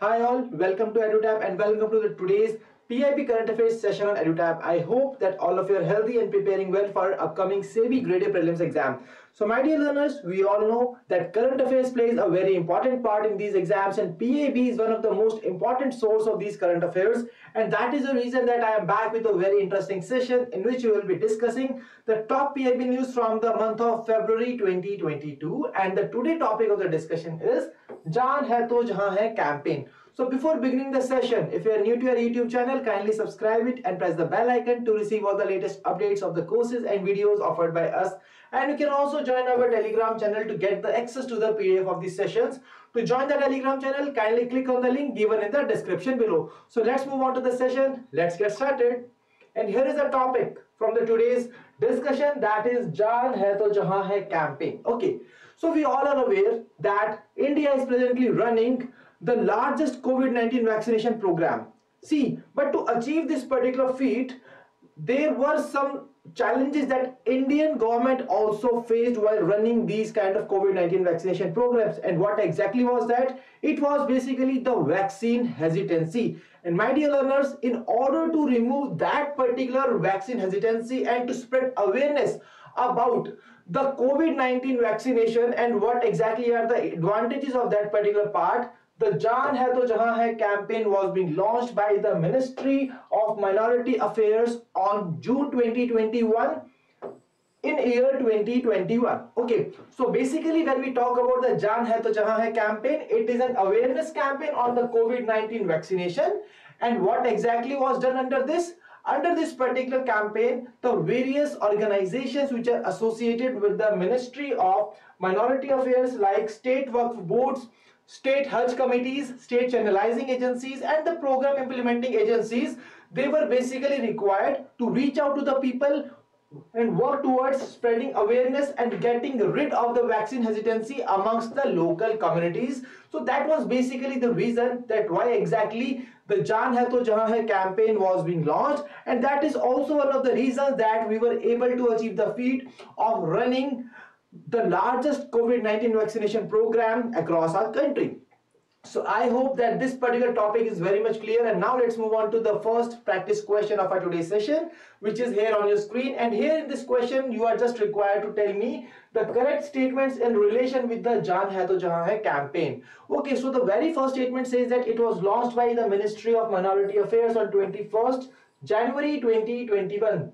Hi all, welcome to EduTap and welcome to today's PIB Current Affairs session on EduTap. I hope that all of you are healthy and preparing well for upcoming SEBI Grade A Prelims exam. So my dear learners, we all know that current affairs plays a very important part in these exams, and PIB is one of the most important source of these current affairs, and that is the reason that I am back with a very interesting session in which we will be discussing the top PIB news from the month of February 2022, and the today topic of the discussion is Jaan Hai Jahan Hai Campaign. So before beginning the session, if you are new to our YouTube channel, kindly subscribe it and press the bell icon to receive all the latest updates of the courses and videos offered by us. And you can also join our Telegram channel to get the access to the PDF of these sessions. To join the Telegram channel, kindly click on the link given in the description below. So let's move on to the session. Let's get started. And here is the topic from the today's discussion, that is Jaan Hai Jahan Hai Campaign. Okay, so we all are aware that India is presently running the largest COVID-19 vaccination program. See, but to achieve this particular feat, there were some challenges that Indian government also faced while running these kind of COVID-19 vaccination programs. And what exactly was that? It was basically the vaccine hesitancy. And my dear learners, in order to remove that particular vaccine hesitancy and to spread awareness about the COVID-19 vaccination and what exactly are the advantages of that particular part, the Jaan Hai Jahan Hai campaign was being launched by the Ministry of Minority Affairs on June 2021 in year 2021. Okay, so basically when we talk about the Jaan Hai Jahan Hai campaign, it is an awareness campaign on the COVID-19 vaccination. And what exactly was done under this? Under this particular campaign, the various organizations which are associated with the Ministry of Minority Affairs like state Waqf boards, state Hajj committees, state channelizing agencies and the program implementing agencies, they were basically required to reach out to the people and work towards spreading awareness and getting rid of the vaccine hesitancy amongst the local communities. So that was basically the reason that why exactly the Jaan Hai Jahan Hai campaign was being launched, and that is also one of the reasons that we were able to achieve the feat of running the largest COVID-19 vaccination program across our country. So I hope that this particular topic is very much clear, and now let's move on to the first practice question of our today's session, which is here on your screen. And here in this question you are just required to tell me the correct statements in relation with the Jaan Hai Jahan Hai campaign. Okay, so the very first statement says that it was launched by the Ministry of Minority Affairs on 21st January 2021.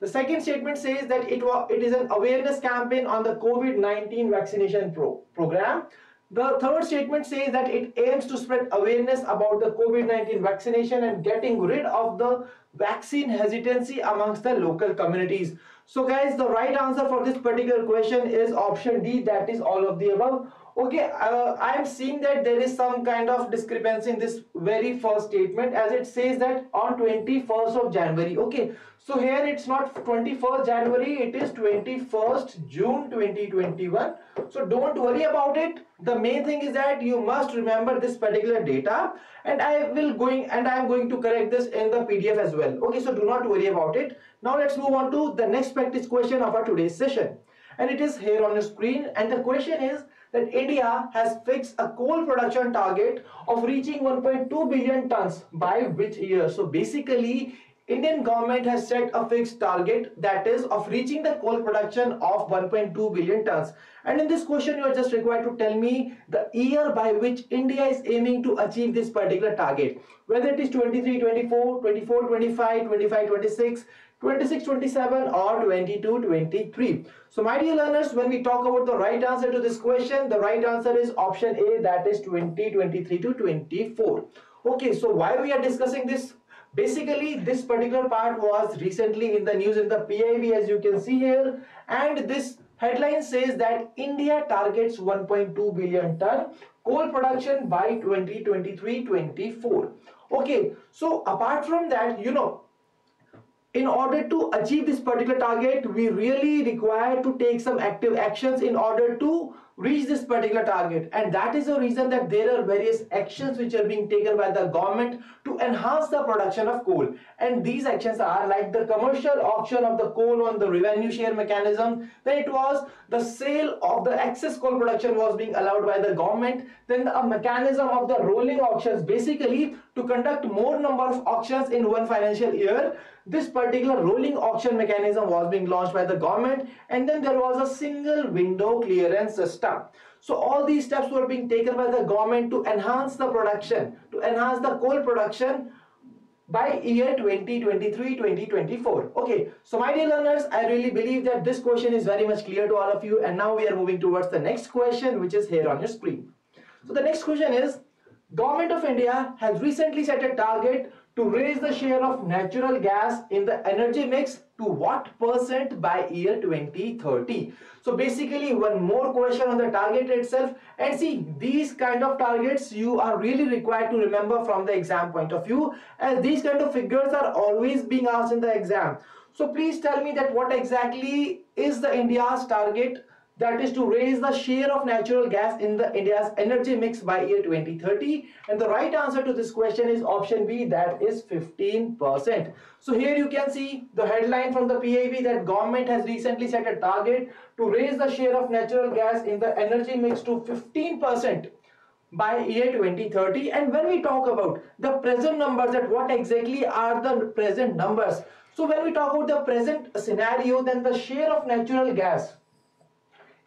The second statement says that it is an awareness campaign on the COVID-19 vaccination program. The third statement says that it aims to spread awareness about the COVID-19 vaccination and getting rid of the vaccine hesitancy amongst the local communities. So guys, the right answer for this particular question is option D, that is all of the above. Okay, I am seeing that there is some kind of discrepancy in this very first statement, as it says that on 21st of January. Okay, so here it's not 21st January, it is 21st June 2021. So don't worry about it. The main thing is that you must remember this particular data, and I am going to correct this in the PDF as well. Okay, so do not worry about it. Now let's move on to the next practice question of our today's session, and it is here on your screen. And the question is that India has fixed a coal production target of reaching 1.2 billion tons by which year? So basically Indian government has set a fixed target, that is of reaching the coal production of 1.2 billion tons. And in this question you are just required to tell me the year by which India is aiming to achieve this particular target, whether it is 23, 24, 24, 25, 25, 26, 26, 27 or 22, 23. So my dear learners, when we talk about the right answer to this question, the right answer is option A, that is 2023 to 24. Okay, so why we are discussing this? Basically this particular part was recently in the news in the PIB, as you can see here, and this headline says that India targets 1.2 billion ton coal production by 2023-24. Okay, so apart from that, in order to achieve this particular target, we really require to take some active actions in order to reach this particular target, and that is the reason that there are various actions which are being taken by the government to enhance the production of coal. And these actions are like the commercial auction of the coal on the revenue share mechanism. Then it was the sale of the excess coal production was being allowed by the government. Then a mechanism of the rolling auctions, basically to conduct more number of auctions in one financial year. This particular rolling auction mechanism was being launched by the government, and then there was a single window clearance system. So all these steps were being taken by the government to enhance the production, to enhance the coal production by year 2023-2024. Okay, so my dear learners, I really believe that this question is very much clear to all of you, and now we are moving towards the next question, which is here on your screen. So the next question is, Government of India has recently set a target to raise the share of natural gas in the energy mix to what % by year 2030. So basically one more question on the target itself, and see, these kind of targets you are really required to remember from the exam point of view, as these kind of figures are always being asked in the exam. So please tell me that what exactly is the India's target, that is to raise the share of natural gas in the India's energy mix by year 2030, and the right answer to this question is option B, that is 15%. So here you can see the headline from the PIB that government has recently set a target to raise the share of natural gas in the energy mix to 15% by year 2030. And when we talk about the present numbers, that what exactly are the present numbers, so when we talk about the present scenario, then the share of natural gas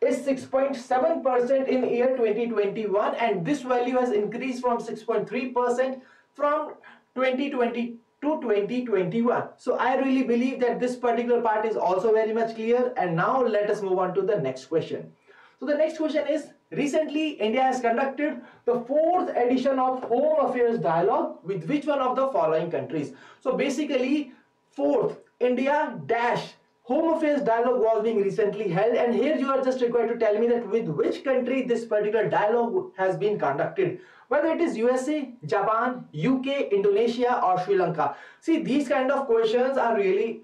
is 6.7% in year 2021, and this value has increased from 6.3% from 2020 to 2021. So I really believe that this particular part is also very much clear, and now let us move on to the next question. So the next question is, recently India has conducted the 4th edition of Home Affairs Dialogue with which one of the following countries? So basically 4th India dash Home Affairs Dialogue was being recently held, and here you are just required to tell me that with which country this particular dialogue has been conducted, whether it is USA, Japan, UK, Indonesia or Sri Lanka. See, these kind of questions are really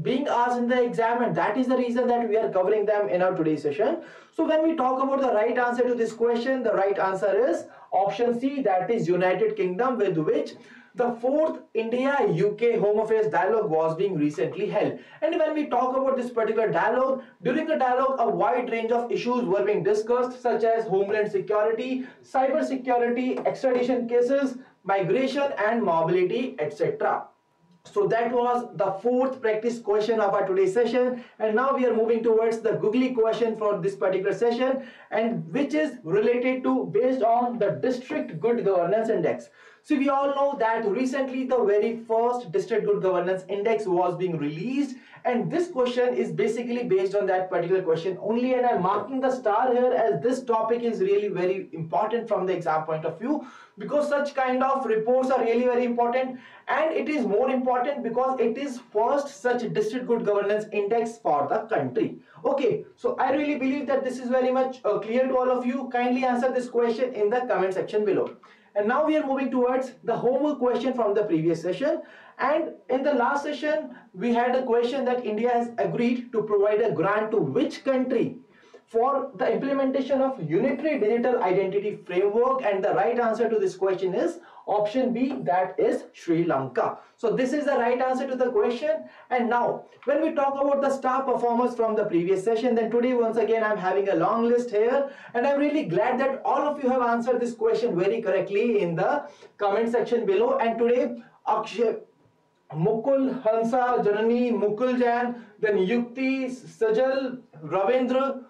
being asked in the exam, and that is the reason that we are covering them in our today's session. So when we talk about the right answer to this question, the right answer is option C, that is United Kingdom, with which the 4th India-UK Home Affairs Dialogue was being recently held. And when we talk about this particular dialogue, during the dialogue a wide range of issues were being discussed, such as homeland security, cyber security, extradition cases, migration and mobility, etc. So that was the 4th practice question of our today's session, and now we are moving towards the googly question for this particular session, and which is related to based on the District Good Governance Index. So we all know that recently the very first District Good Governance Index was being released, and this question is basically based on that particular question only, and I'm marking the star here as this topic is really very important from the exam point of view, because such kind of reports are really very important, and it is more important because it is first such District Good Governance Index for the country. Okay, so I really believe that this is very much clear to all of you. Kindly answer this question in the comment section below. And now we are moving towards the homework question from the previous session. And in the last session, we had a question that India has agreed to provide a grant to which country for the implementation of unitary digital identity framework, and the right answer to this question is option B, that is Sri Lanka. So this is the right answer to the question. And now when we talk about the star performers from the previous session, then today once again I'm having a long list here, and I'm really glad that all of you have answered this question very correctly in the comment section below. And today Akshay, Mukul, Hansa, Janani, Mukul Jan, then Yukti, Sajal, Ravindra,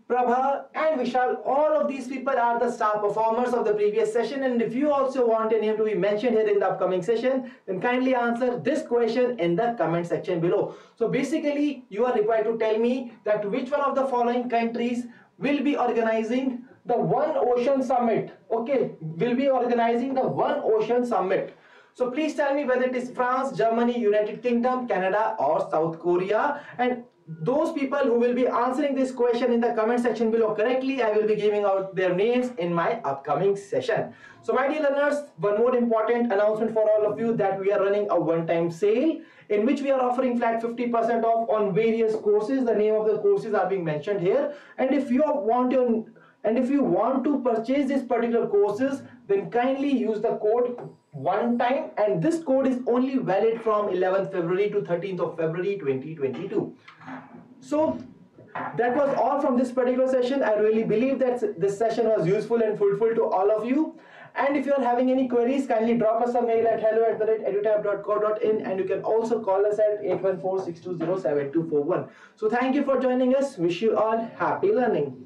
Prabha and Vishal, all of these people are the star performers of the previous session, and if you also want a name to be mentioned here in the upcoming session, then kindly answer this question in the comment section below. So basically you are required to tell me that which one of the following countries will be organizing the One Ocean Summit. Okay, will be organizing the One Ocean Summit. So please tell me whether it is France, Germany, United Kingdom, Canada or South Korea, and those people who will be answering this question in the comment section below correctly, I will be giving out their names in my upcoming session. So my dear learners, one more important announcement for all of you, that we are running a one-time sale in which we are offering flat 50% off on various courses. The name of the courses are being mentioned here, and if you want your And if you want to purchase these particular courses, then kindly use the code one time, and this code is only valid from 11th February to 13th of February 2022. So that was all from this particular session. I really believe that this session was useful and fruitful to all of you. And if you are having any queries, kindly drop us a mail at hello@edutap.co.in, and you can also call us at 814-620-7241. So thank you for joining us. Wish you all happy learning.